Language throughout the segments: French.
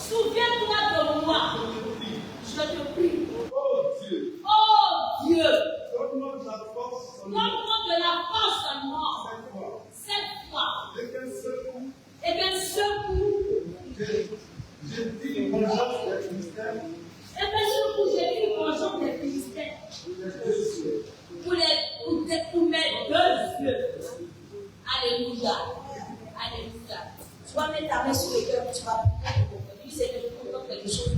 Souviens-toi de moi. Je te prie. Oh Dieu. Oh Dieu. Donne-moi de la force en moi. Donne-moi de la force en moi. Cette fois. Et qu'un seul coup, Et d'un seul coup. j'ai dit vengeance des Philistins. Et d'un seul coup, j'ai dit vengeance des Philistins. Pour mes deux yeux. Alléluia. Alléluia. Tu vas mettre ta main sur le cœur, tu vas puis c'est de comprendre quelque chose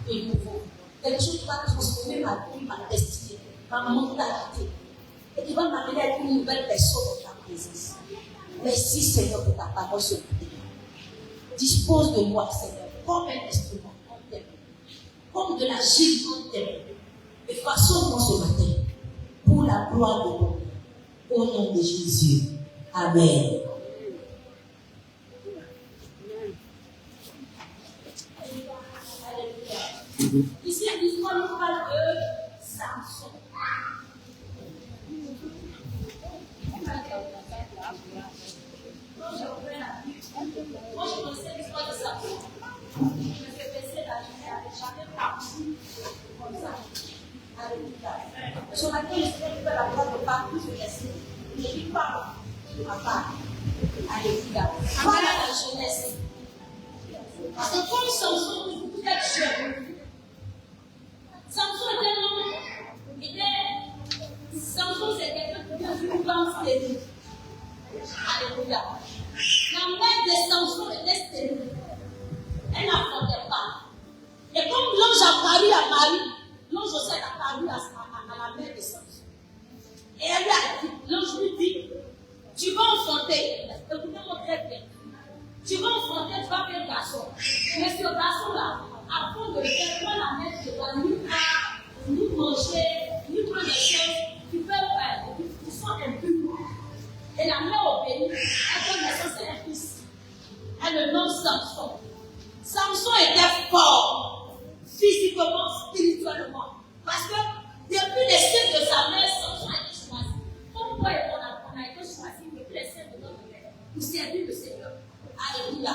de nouveau. Quelque chose qui va transformer ma vie, ma destinée, ma mentalité. Et qui va m'amener à être une nouvelle personne dans ta présence. Merci Seigneur pour ta parole ce matin. Dispose de moi, Seigneur, comme un instrument en tes mains, comme de la gifle en tes mains. Et façonne-moi ce matin pour la gloire de Dieu. Au nom de Jésus. Amen. Ici, l'histoire nous parle de Samson. Moi, je connaissais l'histoire de Samson. Je me fais baisser la journée avec jamais parti comme ça. Alléluia. Ce matin, je sais que la gloire de partout se laisser. Je dis pas à part. Alléluia. Voilà la jeunesse. Parce que comme Samson, vous êtes jeune. Samson était non. Samson, c'est quelqu'un qui a vu une femme stérile. Alléluia. La mère de Samson était stérile. Elle n'affrontait pas. Et comme l'ange a paru à Marie, l'ange aussi a paru à la mère de Samson. Et elle lui a dit, l'ange lui dit, tu vas enfanter. Écoutez-moi très bien. Tu vas enfanter, tu vas faire un garçon. Mais ce garçon-là, avant de le faire, toi la mère te doit ni manger, ni prendre des choses qui sont impures. Et la mère obéit, elle donne naissance à un fils. Elle le nomme Samson. Samson était fort, physiquement, spirituellement. Parce que depuis les seins de sa mère, Samson a été choisi. Pourquoi on a été choisi depuis les seins de notre mère pour servir le Seigneur? Alléluia.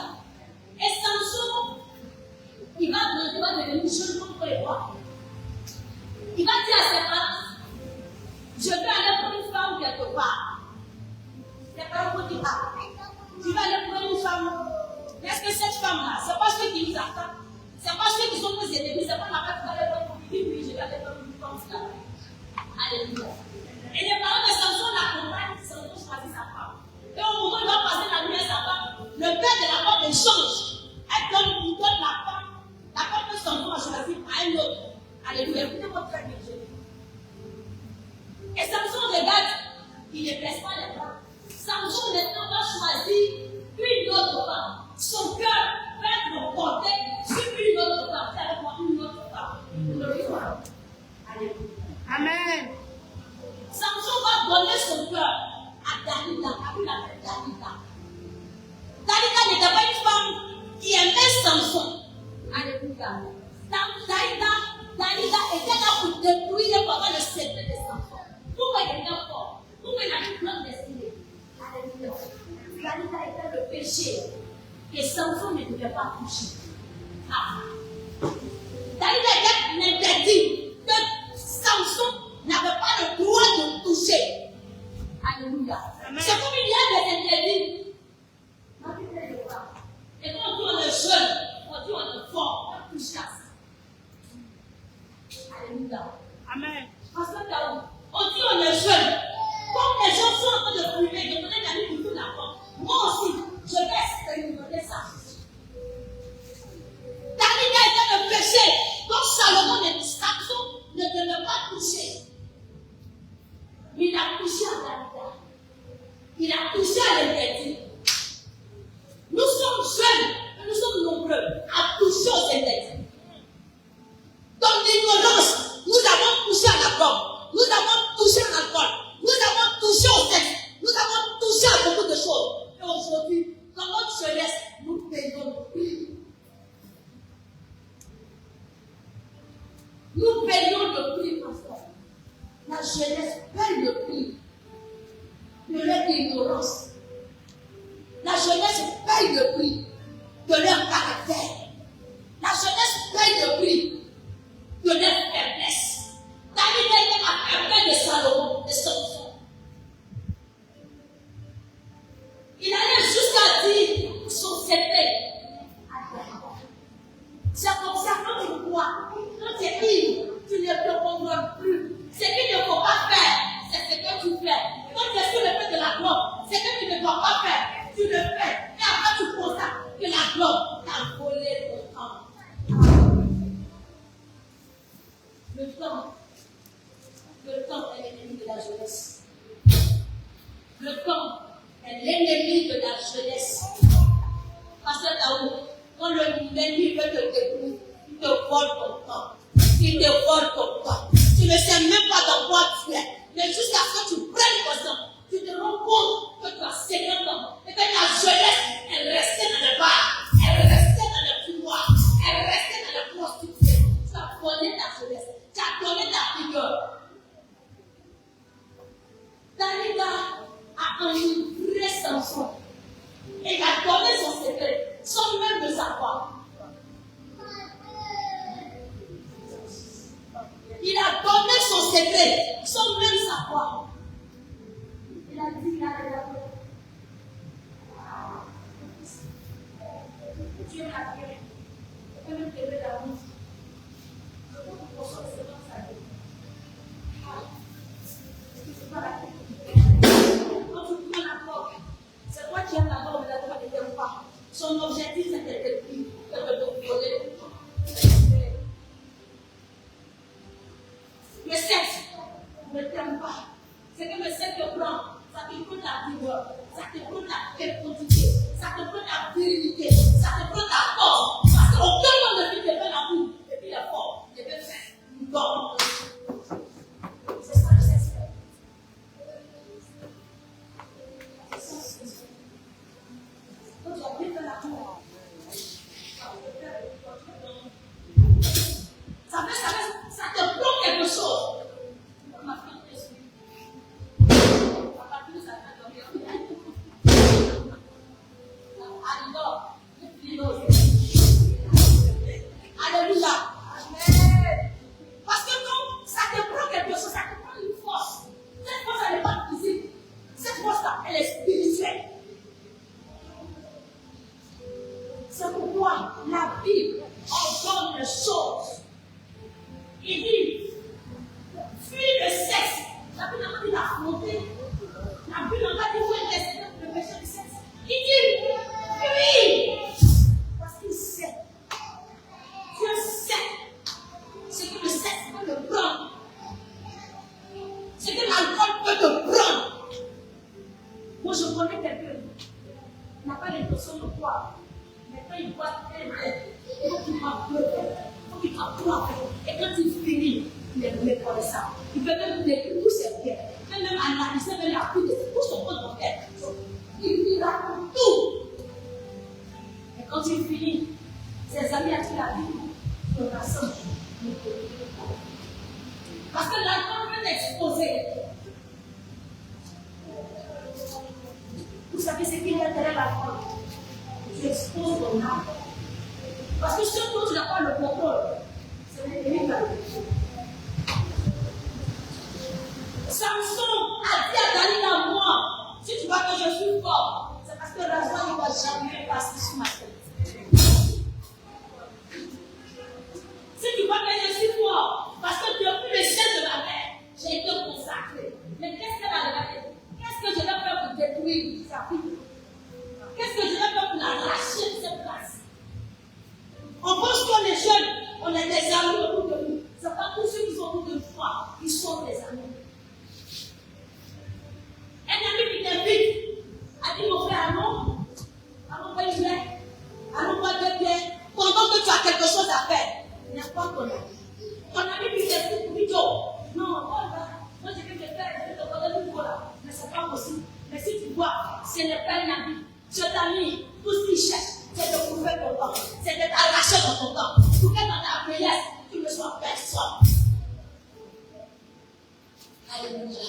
Et Samson, il va devenir jeune comme toi et moi. Il va dire à ses parents, je vais aller pour une femme quelque part. Ses parents vont dire, ah, tu vas aller pour une femme. Est-ce que cette femme-là, ce n'est pas ceux qui nous attendent, ce n'est pas ceux qui sont nos ennemis, ce n'est pas la femme qui va aller pour une fille, oui, je vais aller pour une femme. Alléluia. Et les parents de Samson l'accompagnent, Samson choisit sa femme. Et au moment où il va passer la nuit à sa femme, le père de la femme échange. Il donne la femme que Samson a choisie à un autre. Alléluia. Écoutez-moi très bien. Et Samson regarde, il ne blesse pas les femmes. Samson maintenant va choisir une autre femme. Son cœur va être porté sur une autre femme. C'est avec moi une autre femme. Alléluia. Amen. Samson va donner son cœur à Dalila. Il l'appelle Dalila. Dalila n'était pas une femme qui aimait Samson. Alléluia. Dalila était là pour détruire pendant le secret de Samson. Pourquoi il était fort? Pourquoi il avait plein de destinée? Alléluia. Dalila était le péché que Samson ne devait pas toucher. Ah. Dalila était l'interdit que Samson n'avait pas le droit de toucher. Alléluia. C'est comme il y a des interdits. Et quand on est jeune, on dit on est fort, on touche à ça. Alléluia. Amen. Parce que on dit on est jeune. Comme les gens sont en train de fumer, de donner la vie pour tout d'abord. Moi aussi, je vais expérimenter ça. Dalila était le péché. Donc Samson ne devait pas toucher. Mais il a touché à Dalila. Il a touché à l'interdit. Nous sommes jeunes, nous sommes nombreux à toucher aux interdits. Dans l'ignorance, nous avons touché à la drogue, nous avons touché à l'alcool, nous avons touché au sexe, nous avons touché à beaucoup de choses. Et aujourd'hui, dans notre jeunesse, nous payons le prix. Nous payons le prix, pasteur. La jeunesse paye le prix de leur ignorance. La jeunesse paye le prix de leur caractère. La Le temps est l'ennemi de la jeunesse. Pasteur Daoud, quand l'ennemi veut te détruire, il te vole ton temps. Il te vole ton temps. Tu ne sais même pas dans quoi tu es. Mais jusqu'à ce que tu prennes conscience, tu te rends compte que tu as 50 ans et que ta jeunesse est restée dans le bar, elle est restée dans le pouvoir, elle est restée dans le prostituée. Tu as donné ta jeunesse, tu as donné ta vigueur. Dalila a enivré Samson et il a donné son secret sans même le savoir. Il a donné son secret sans même savoir. Il a dit, il a regardé. Dieu m'a créé. Je peux me lever la route. Je peux me construire selon sa vie. C'est pas la vie. Quand tu prends la porte, c'est toi qui as la porte, mais la porte ne t'aime pas. Son objectif, c'est de te violer, de te violer. Le sexe ne t'aime pas. C'est que le sexe te prend. Ça te prend ta vigueur. Ça te prend ta fécondité. Ça te prend ta virilité. Ça te prend ta force. Parce qu'aucun homme ne peut te faire la boue. Et puis la force. Je vais faire une bonne. C'est ça le sexe. C'est ça le sexe. Quand tu as bien fait la boue, ça te prend quelque chose. Ma fille te suit. À partir de ça, tu vas dormir. Alléluia. Amen. Parce que quand ça te prend quelque chose, ça te prend une force. Cette force, elle n'est pas physique. Cette force-là, elle est spirituelle. C'est pourquoi la Bible ordonne les choses. Il dit, fuis le sexe. La Bible n'a pas dit l'affronter. La Bible n'a pas dit où est le péché du sexe. Il dit, fuis. Parce qu'il sait. Dieu sait ce que le sexe peut te prendre. Ce que l'alcool peut te prendre. Moi, je connais quelqu'un qui n'a pas l'intention de boire. Mais quand il boit, il faut qu'il va pleurer. Il faut qu'il va pleurer. Et quand il finit, il est reconnaissant. Il peut même décrire tous ses biens. Il peut même analyser même la vie de tout son compte bancaire. Il raconte tout. Et quand il finit, ses amis à qui la vie, ils le rassemblent. Parce que l'alcool peut t'exposer. Vous savez ce qu'il y a derrière l'alcool? Tu exposes ton âme. Parce que ce dont tu n'as pas le contrôle, c'est l'ennemi qui va le faire. Samson a dit à Dalila, moi, si tu vois que je suis fort, c'est parce que la joie ne va jamais passer sur ma tête. Si tu vois que je suis fort, parce que depuis le ciel de la mer, j'ai été consacré. Mais qu'est-ce qu'elle a regardé? Qu'est-ce que je vais faire pour détruire sa vie? Qu'est-ce que je vais faire pour l'arracher de cette place? On pense qu'on est jeunes, on est des amis autour de nous. Ce n'est pas tous ceux qui sont autour de toi, ils sont des amis. Un ami qui t'invite a dit mon frère, allons boire une bière, allons boire deux bières, pendant que tu as quelque chose à faire. Il n'y a pas ton ami. Ton ami qui t'invite pour dire, non, moi je vais te faire, je vais te donner une cola. Mais ce n'est pas possible. Mais si tu vois, ce n'est pas un ami. Ce ami, tout ce qu'il cherche, c'est de couper ton temps, c'est de t'arracher dans ton temps. Pour que dans ta vieillesse, tu ne sois personne. Alléluia.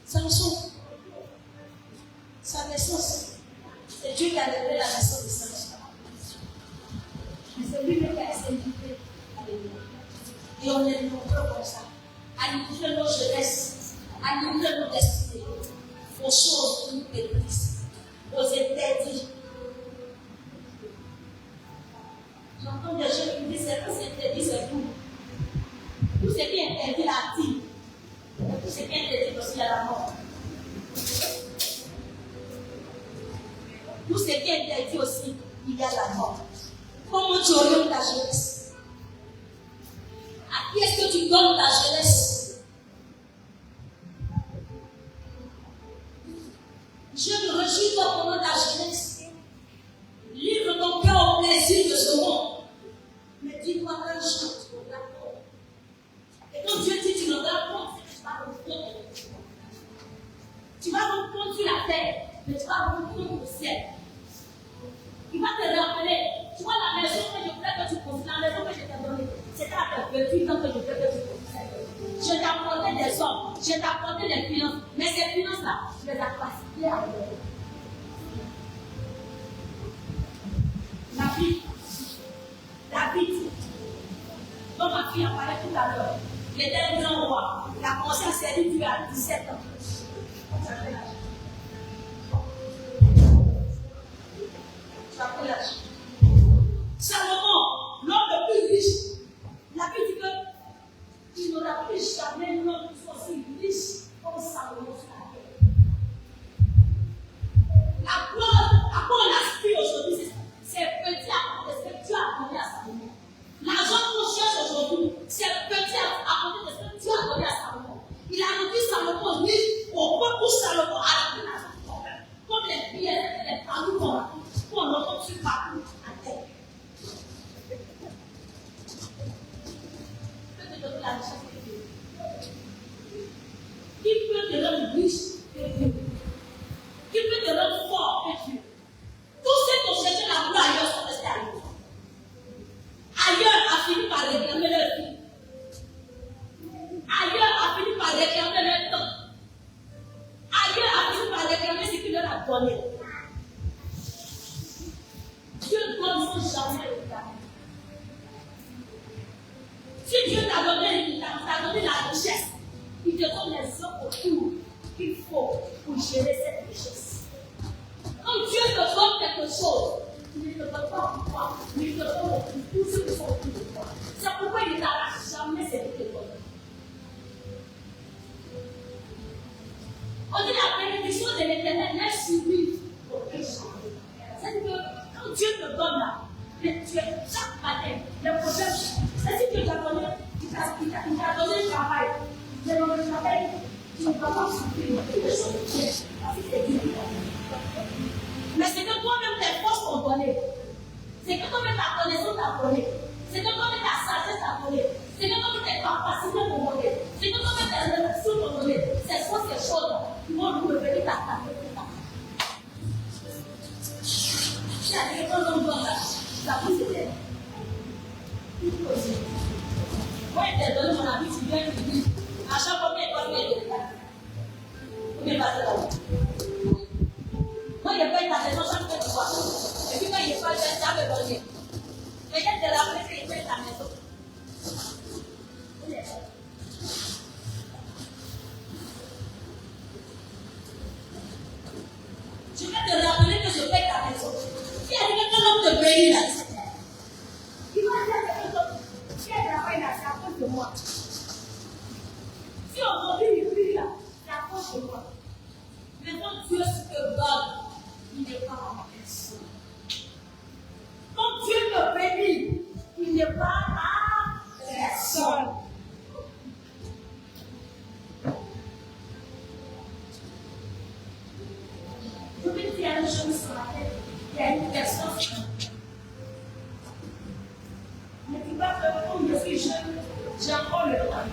Samson, sa naissance, c'est Dieu qui a révélé la naissance de Samson. Mais c'est lui-même qui a sanctifié. Alléluia. Et on est nombreux comme ça, à livrer nos jeunesses, à livrer nos destinées, aux choses qui nous détruisent, aux interdits. J'entends des gens qui disent que c'est interdit, c'est tout. Tout ce qui est interdit la vie. Tout ce qui est interdit aussi à la mort. Tout ce qui est interdit aussi, il y a la mort. Comment tu orientes ta jeunesse? À qui est-ce que tu donnes ta jeunesse? 28 ans que je fais que tu prophètes. Je t'ai apporté des hommes, je t'ai apporté des finances, mais ces finances-là, tu les as facilitées à eux. David, dont ma fille a parlé tout à l'heure, il était un grand roi. Il a commencé à servir Dieu à 17 ans. Tu as pris l'âge. Salomon, l'homme le plus riche, la Bible dit qu'il n'aura plus jamais l'homme qui soit aussi riche comme Salomon sur la terre. À quoi on aspire aujourd'hui, c'est petit à côté de ce que Dieu a donné à Salomon. L'argent qu'on cherche aujourd'hui, c'est petit à côté de ce que Dieu a donné à Salomon. Il a rendu Salomon riche au point où Salomon a donné l'argent du problème. Comme les billets, les panneaux qu'on entend sur partout à terre. La richesse de Dieu. Qui peut te rendre riche que Dieu? Qui peut te rendre fort que Dieu? Tous ceux qui ont cherché la gloire ailleurs sont restés ailleurs. Ailleurs a fini par réclamer leur vie. Ailleurs a fini par réclamer leur temps. Ailleurs a fini par réclamer ce qu'il leur a donné. Dieu donne sans jamais réclamer. Si Dieu t'a donné la richesse, il te donne les hommes autour qu'il faut pour gérer cette richesse. Quand Dieu te donne quelque chose, il ne te donne pas pour toi, mais il te donne pour tous ceux qui sont autour de toi. C'est pourquoi il ne t'arrache jamais ce qu'il te donne. On dit la bénédiction de l'Éternel n'est suivie aucun changement. C'est-à-dire que quand Dieu te donne là, chaque matin, le problème, c'est-à-dire que il t'a donné le travail. Mais dans le travail, tu ne vas pas souffrir les choses de Dieu. Parce que c'est Dieu qui t'a donné. Mais c'est que toi-même tes forces t'ont donné. C'est que toi-même ta connaissance t'a donné. C'est que toi-même ta sagesse t'a donné. C'est que toi-même tes capacités t'ont donné. C'est que toi-même tes réflexions t'ont donné. C'est soit ces choses qui vont nous revenir ta tête. Si la direction d'un bon là, ça vous aider. Moi, je t'ai donné mon avis, tu viens me dire, à chaque fois que tu es là, vous ne passez là. Moi, je paye ta maison chaque fois que tu vois. Et puis, quand il n'est pas là, ça me donne. Mais il y a de la place qui paye ta maison. Je vais te rappeler que je paye ta maison. Si il y a quelqu'un qui te paye là, il va dire à quelqu'un qui a travaillé là, c'est à cause de moi. Si aujourd'hui il prie là, c'est à cause de moi. Mais quand Dieu se donne, il n'est pas à personne. Quand Dieu me bénit, il n'est pas à personne. Je vais te dire une chose sur la tête. Il y a une personne. Ne dis pas que comme je suis jeune, j'ai encore le temps.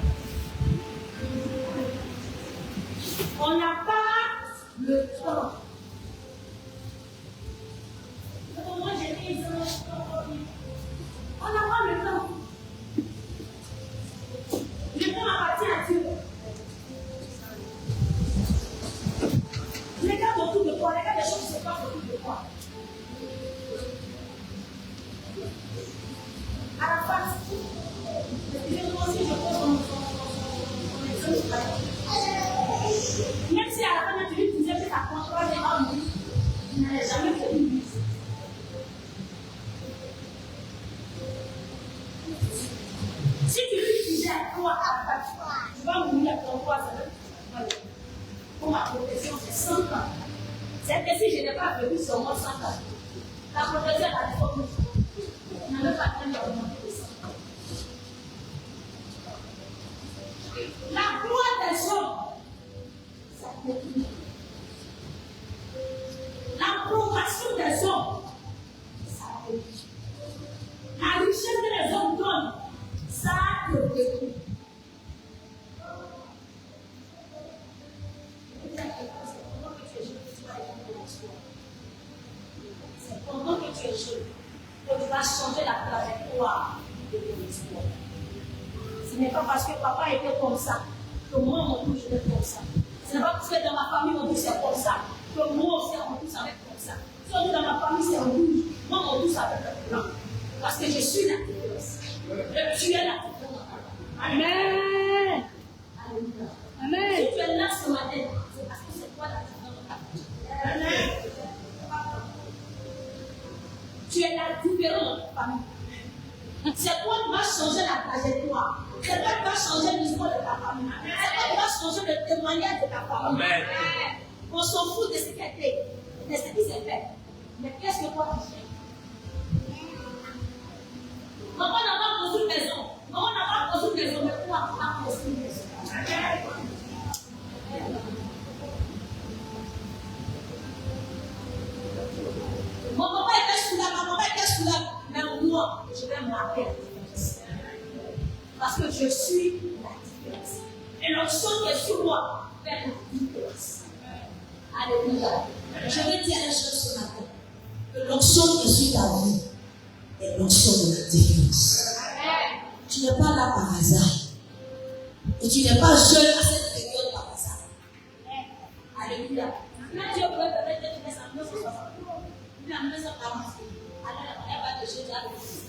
On n'a pas le temps. Moi, j'ai dit, on n'a pas le temps. Le temps appartient à Dieu. Regarde autour de toi, regarde les choses qui se passent autour de toi. À la face, moi aussi, je pose mon exemple. Même si à la fin, tu lui disais que ta contrôle est en lui, il n'allait jamais fait une bise. Si tu lui disais à toi, à la face, tu vas mourir à ton poids, ça veut dire pour ma protection, c'est 100 ans. C'est que si je n'ai pas vécu sur moi 100 ans, la protection est à l'époque. On n'a même pas le temps d'augmenter de 100 ans. La gloire des hommes, ça détruit. L'approbation des hommes, ça détruit. La richesse que les hommes donnent, ça détruit. C'est pendant que tu es jeune que tu vas changer la trajectoire de ton histoire. n'est pas parce que papa était comme ça que moi, mon tour, je vais être comme ça. Ce n'est pas parce que dans ma famille, on dit c'est comme ça que moi aussi, mon tour, ça va être comme ça. Si on dit dans ma famille, c'est rouge, moi, mon tour, ça va être blanc. Parce que je suis la différence. Tu es la différence. Amen. Alléluia. Amen. Si tu es là ce matin, c'est parce que c'est toi la différence. Amen. Tu es la différence de ta famille. C'est toi qui vas changer la trajectoire. C'est toi qui vas changer l'histoire de ta famille. C'est toi qui vas changer le témoignage de ta famille. Amen. On s'en fout de ce qui a été, de ce qui s'est fait. Mais qu'est-ce que toi tu fais? Maman n'a pas construit une maison. Maman n'a pas construit une maison, mais toi, tu as construit une maison. Mon papa était sous la, ma maman était sous la, mais moi, je vais marquer la différence. Parce que je suis la différence. Et l'onction qui est sur moi fait la différence. Alléluia. Je vais dire une chose ce matin. Que l'onction qui est sur ta vie est l'onction de la différence. Tu n'es pas là par hasard. Et tu n'es pas jeune à cette période par hasard. Alléluia. Quand Dieu peut permettre que tu laisses en 1960, puis en 1940, alors il n'y a pas de Jésus à l'église.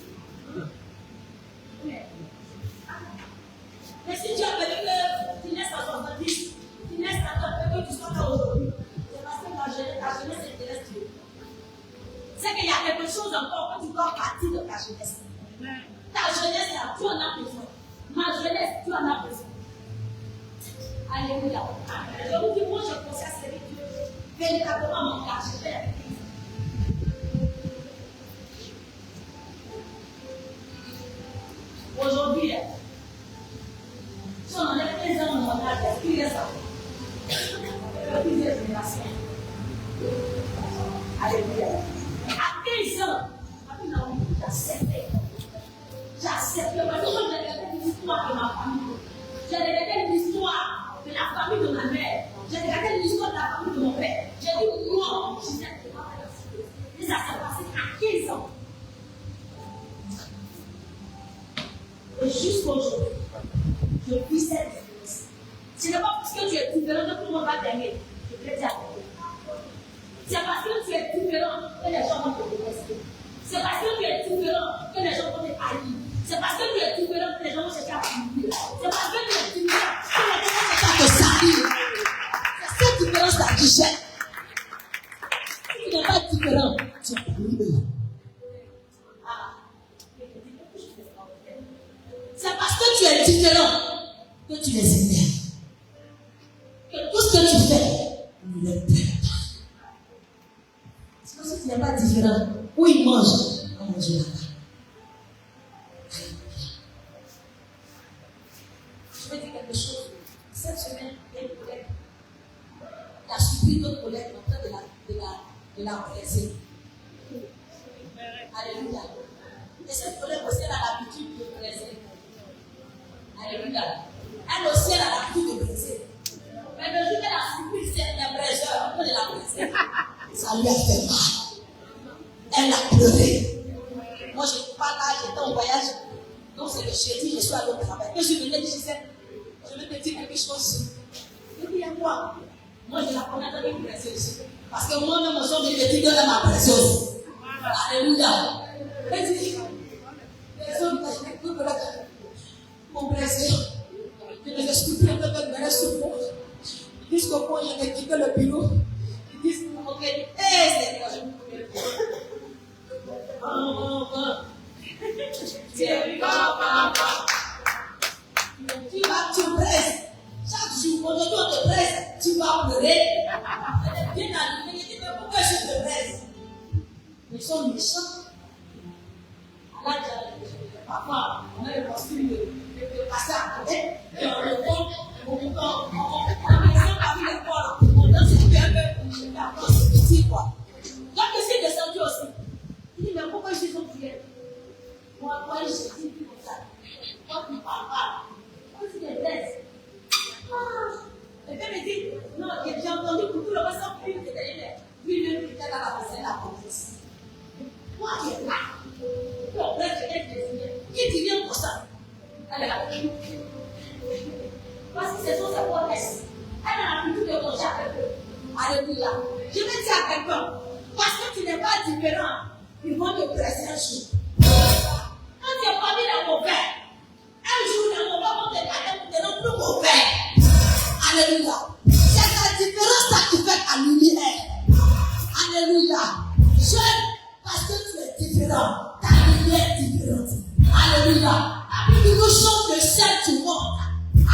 Mais si Dieu a permis que tu naisses en 70, tu naisses à ton peuple, que tu sois là aujourd'hui, c'est parce que ta jeunesse intéresse Dieu. C'est qu'il y a quelque chose encore que tu dois partir de ta jeunesse. Ta jeunesse, là, tu en as besoin. Ma jeunesse, tu en as besoin. Alléluia. Je vous dis, moi, je pensais à servir Dieu. Véritablement, mon cœur, je fais la vie. Aujourd'hui, si on enlève 15 ans, on enlève plus de ça. Plusieurs générations. Alléluia. À 15 ans, j'acceptais. J'acceptais. Parce que moi, j'ai regardé l'histoire de ma famille. J'ai regardé l'histoire de la famille de ma mère. J'ai regardé l'histoire de la famille de mon père. J'ai dit, moi, je sais que et ça s'est passé à 15 ans. Et jusqu'aujourd'hui, je vis cette différence. Ce n'est pas parce que tu es différent que tout le monde va t'aimer. Je te dis à toi. C'est parce que tu es différent que les gens vont te détester. C'est parce que tu es différent que les gens vont te haïr. C'est parce que tu es différent que les gens vont chercher à t'humilier. C'est parce que tu es différent que les gens vont chercher à te salir. C'est cette différence-là qui gêne. Si tu n'es pas différent, tu es pas libre. C'est parce que tu es différent que tu les énerves. Que tout ce que tu fais, ne les plaît pas. Sinon, si tu n'es pas différent, où ils mangent, on mange là-bas. Je vais dire quelque chose. Cette semaine, il y a une collègue qui a surpris d'autres collègues en train de la presser. Alléluia. Et cette collègue aussi, elle a l'habitude de presser. Alléluia. Elle aussi, elle a l'habitude de presser. Mais le jour qu'elle a surpris les presseurs, on peut la presser. Ça lui a fait mal. Elle a pleuré. Moi, je n'étais pas là, j'étais en voyage. Donc, c'est le jeudi, je suis allée au travail. Quand je venais, je disais, je vais te dire quelque chose. Je dis, à quoi? Moi, je la connais dans une pression aussi. Parce que moi-même, je me dis que dans ma pression aussi. Alléluia. Elle dit, les hommes, mon pression. Je ne suis plus de me support. Ils disent qu'au point, je vais quitter le bureau. Ils disent, ok, c'est moi, je vous connais. Tu presses. Chaque jour, aujourd'hui on te presse, tu vas pleurer. Bien arrivé, il dit, mais pourquoi je te presse? Ils sont méchants. Parfois, on a le costume de passer à côté, et on le prend, on le prend, on maison parmi les poils, on danse un peu, c'est petit quoi. Donc, je suis descendu aussi. Il dit, mais pourquoi je suis en prière? Moi, je suis comme ça. Moi, tu ne parles pas. Moi, tu les blesses. Et puis, il me dit, non, j'ai entendu que tout le monde s'en prie, lui-même, qui était dans la bassine, la police. Moi, qui est là. Qui dit rien pour ça? Elle est là. Alléluia. Je vais dire à quelqu'un, parce que tu n'es pas différent, ils vont te presser un jour. Quand tu es parmi les mauvais, un jour les mauvais vont te garder pour te rendre plus mauvais. Alléluia. C'est la différence ça qui fait ta lumière. Alléluia. Jeune, parce que tu es différent, ta lumière est différente. Alléluia. Après nous chante le sel du monde.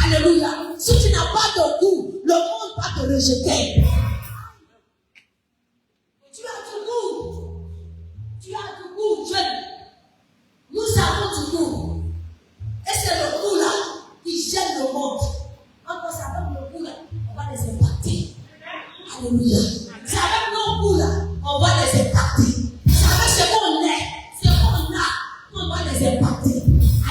Alléluia. Si tu n'as pas de goût, le monde va te rejeter. Tu as du goût. Tu as du goût, jeune. Nous avons du goût. Et c'est le goût là qui gêne le monde. Quand on s'appelle le goût là, on va les impacter. Alléluia. C'est avec nos goûts là, on va les impacter. C'est avec ce qu'on est, ce qu'on a, qu'on va les impacter.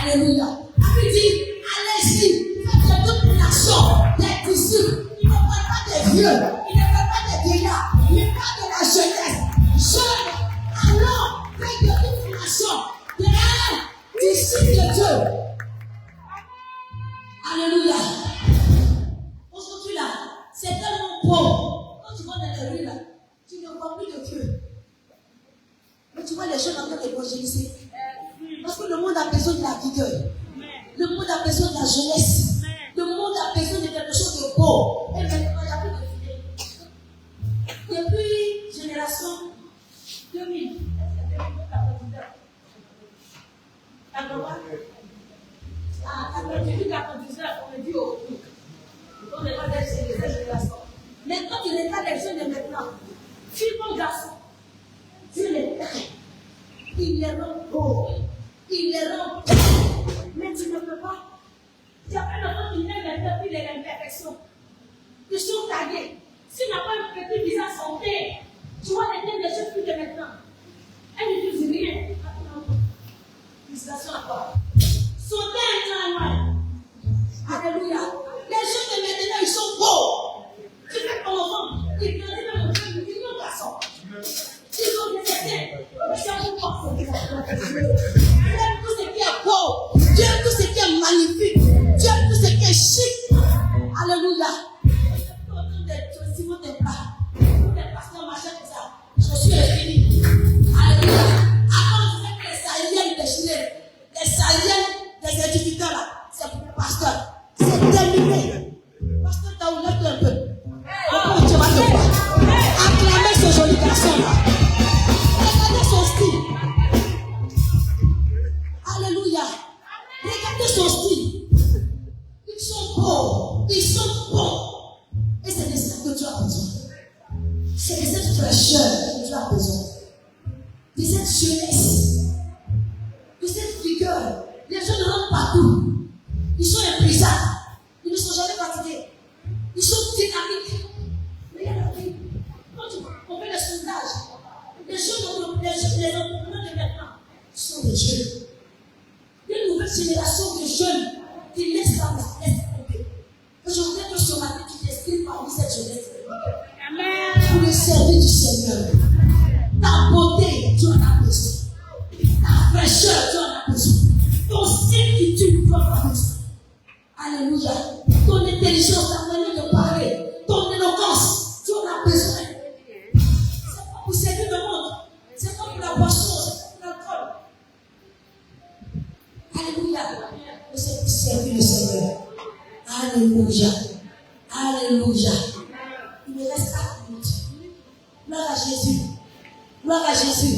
Alléluia. Après dit, allez-y, faites de toute nation, des disciples. Il ne parle pas des vieux, il ne parle pas des vieillards, il parle de la jeunesse. Jeunes, allons, faites de toute nation, des disciples de Dieu. Alléluia. Aujourd'hui là, c'est tellement beau. Quand tu vas dans les rues là, tu ne vois plus de Dieu. Mais tu vois les jeunes en train d'évangéliser. Parce que le monde a besoin de la vigueur. Le monde a besoin de la jeunesse. Le monde a besoin de quelque chose de beau. Et maintenant, il n'y a plus de vigueur. Depuis génération 2000, depuis 99, on est dit au tout. On n'est pas des générations. Mais quand tu regardes les jeunes de maintenant, fille comme garçon, Dieu les traite. Il les rend beaux. Il les rend beaux. Mais tu ne peux pas. Tu appelles le temps qui n'aime maintenant plus les imperfections. Ils sont tagués. S'il n'a pas un petit visage santé, tu vois les têtes des jeunes filles de maintenant. Elles ne disent rien. Félicitations à toi. Sauter un mal. Alléluia. Les jeunes de maintenant, ils sont beaux. Tu fais ton enfant. Ils grandissent même au cœur du million de garçons. Ils ont des essais. Mais c'est un bon Dieu aime tout ce qui est beau. Dieu aime tout ce qui est magnifique. Dieu aime tout ce qui est chic. Alléluia. Simon t'aime pas. Les pasteurs machin comme ça. Je suis réunie. Alléluia. Avant, on disait que les saïennes des Chiliens, les saïennes des éducateurs là, c'est pour les pasteurs. C'est terminé. Pasteur, t'as ouvert un peu. Oh, tu vas te voir. Acclamez ce joli garçon là. Regardez son style. Alléluia. Regardez son style. Ils sont beaux. Ils sont beaux. Et c'est de ça que tu as besoin. C'est de cette fraîcheur que tu as besoin. De cette jeunesse. De cette vigueur. Les gens ne rentrent partout. Ils sont imprisables. Ils ne sont jamais fatigués. Ils sont dynamiques. Regardez. Quand on fait le sondage, les jeunes, les entrepreneurs de maintenant sont des jeunes. Une nouvelle génération de jeunes qui laissent la place, laissent tomber. Je voudrais que ce matin tu t'exprimes parmi cette jeunesse. Amen. Pour le service du Seigneur. Ta beauté, tu en as besoin. Ta fraîcheur, tu en as besoin. Ton certitude, tu en as besoin. Alléluia. Ton intelligence, ta manière de parler, ton éloquence, tu en as besoin. C'est pas pour servir le monde. C'est pas pour la boisson, c'est pas pour l'alcool. Alléluia. Mais c'est pour servir le Seigneur. Alléluia. Alléluia. Il me reste 4 minutes. Gloire à Jésus. Gloire à Jésus.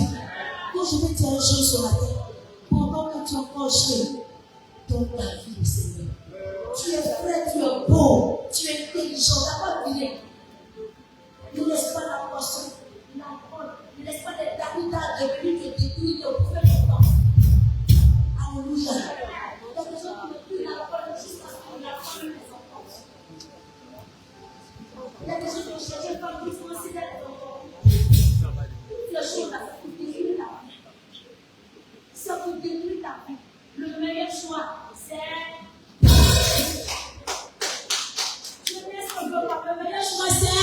Quand je vais dire une chose sur la terre, pendant que tu es encore jeune, donne ta vie au Seigneur. Tu es vrai, tu es beau, tu es intelligent, tu n'as pas oublié. Ne laisse pas la poisson, ne laisse pas les davidas de venir te détruire, te bouffer ton temps. Alléluia. Il y a des gens qui ne plus la parole jusqu'à ce qu'on a fait les enfants. Il y a des gens qui ont cherché une femme qui sont ainsi les enfants. Toutes les choses là, ça vous détruit ta vie. Ça vous détruit ta vie. Le meilleur choix, c'est. Le meilleur choix, c'est.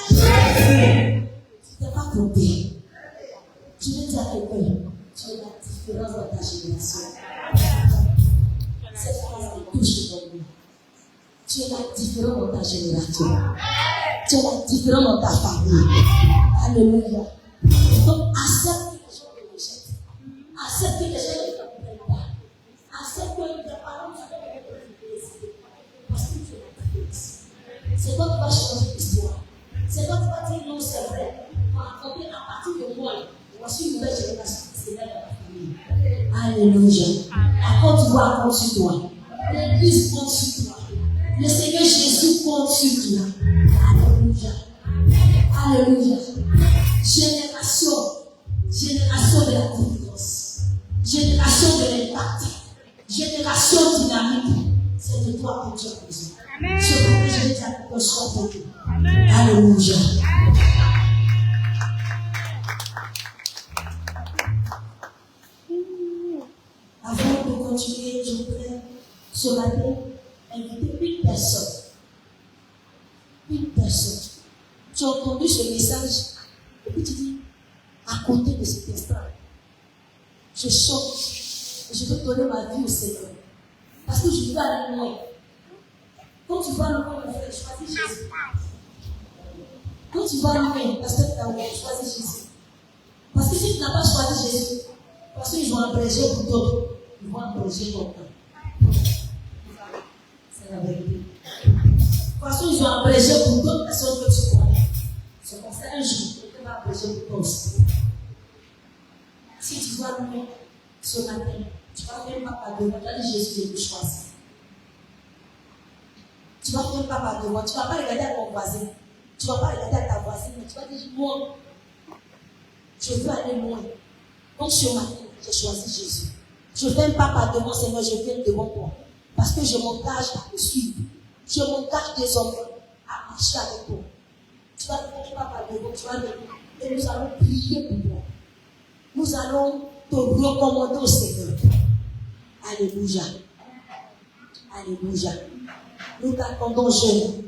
Tu n'es pas trompé. Tu veux dire à quelqu'un, tu es la différence dans ta génération. Cette phrase me touche de ton Tu es la différence dans ta génération. Tu es la différence dans ta famille. Alléluia. Donc, accepte que les gens te rejettent. Accepte que les gens ne comprennent pas. Accepte que tes parents ne sont pas plaisir. Parce que tu es la différence. C'est toi qui vas changer l'histoire. C'est toi qui vas dire non, c'est vrai. Pour raconter à partir de moi, voici une nouvelle génération qui s'élève dans la famille. Alléluia. La Côte d'Ivoire compte sur toi. L'Église compte sur toi. Le Seigneur Jésus compte sur toi. Alléluia. Alléluia. Génération de la différence. Génération de l'impact. Génération dynamique. C'est de toi que tu as besoin. Ce que je vais dire à toi, sois pour toi. Alléluia. Avant de continuer, je voudrais ce matin inviter une personne. Une personne. Tu as entendu ce message et puis tu dis, à côté de cet instant, je chante et je veux donner ma vie au Seigneur. Parce que je veux aller loin. Quand tu vas loin, mon frère, choisis Jésus. Quand tu vas loin, pasteur Taoué, choisis Jésus. Parce que si tu n'as pas choisi Jésus, parce qu'ils ont abrégé pour d'autres, ils vont abréger ton temps. C'est la vérité. Parce qu'ils ont abrégé pour d'autres personnes que tu connais. C'est comme ça un jour, quelqu'un va abréger pour toi aussi. Si tu vas loin ce matin, tu vas faire pas par devant, tu vas dire Jésus, je veux choisir. Tu vas faire pas par devant, tu ne vas pas regarder à ton voisin, tu ne vas pas regarder à ta voisine, mais tu vas dire moi, je veux aller loin. Donc ce matin, j'ai choisi Jésus. Je ne viens pas par devant, Seigneur, je viens devant toi. Parce que je m'engage à te suivre. Je m'engage désormais à marcher avec toi. Tu vas ne venir pas par devant, tu vas venir. Et nous allons prier pour toi. Nous allons te recommander au Seigneur. Alléluia. Alléluia. Nous t'attendons jeune.